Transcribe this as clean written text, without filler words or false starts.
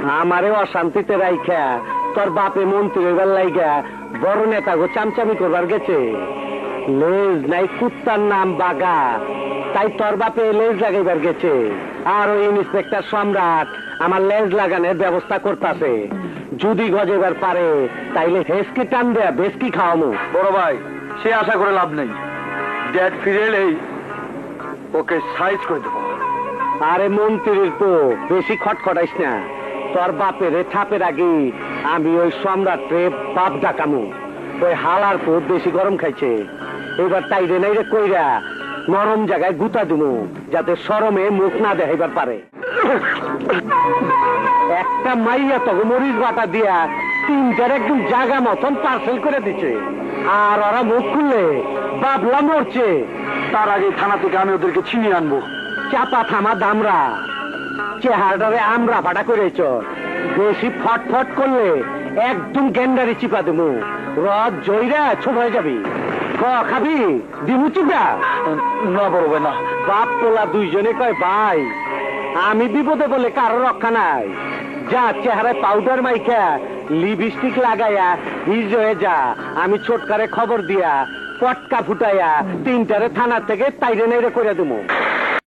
আমারে অশান্তিতে রাইখা তোর বাপে মন্ত্রী হইবার লাইগা বড় নেতা গো চামচামি করবার গেছে। লেজ নাই কুত্তার নাম বাগা, তাই তোর বাপে লেজ লাগাইবার গেছে। আর ওই ইন্সপেক্টর সম্রাট আমার লেজ লাগানোর ব্যবস্থা করতেছে। যদি গজেবার পারে তাইলে হেসকি টান দেয়া বেশকি খাওয়ামু। বড় ভাই, সে আশা করে লাভ নেই। ড্যাড ফিরে এলেই ওকে সাইজ করে দেবো। আরে মন্ত্রীর তো বেশি খটখটাইস না। তোর বাপের ছাপের আগে আমি ওই সম্রাটে বাপ ডাকামু। ওই হালার পুত বেশি গরম খাইছে। এবার তাইরে নাইরে কইরা নরম জায়গায় গুতা দিমু, যাতে শরমে মুখ না দেখাইবার পারে। একটা মাইয়া তখন মরিচ বাটা দিয়া 3-4 একদম জায়গা মতন পার্সেল করে দিচ্ছে। আর ওরা মুখ খুললে বাবলা মরছে। তার আগে থানা থেকে আমি ওদেরকে ছিনিয়ে আনবো। চাপা থামা দামরা, চেহারাটারে আমরা ভাড়া করেছ। বেশি ফটফট করলে একদম গেন্ডারি চিপা দেবো। রদ জয়রা ছোট হয়ে যাবি। খাবি দিবু চিপা? না বড় ভাই না। বাপ পোলা দুইজনে কয় ভাই, আমি বিপদে বলে কারো রক্ষা নাই। যা চেহারায় পাউডার মাইখা লিপস্টিক লাগাইয়া হিজ হয়ে যা। আমি ছোটকারে খবর দিয়া পটকা ফুটাইয়া 3টারে থানা থেকে তাইরে নাইরে করে দেবো।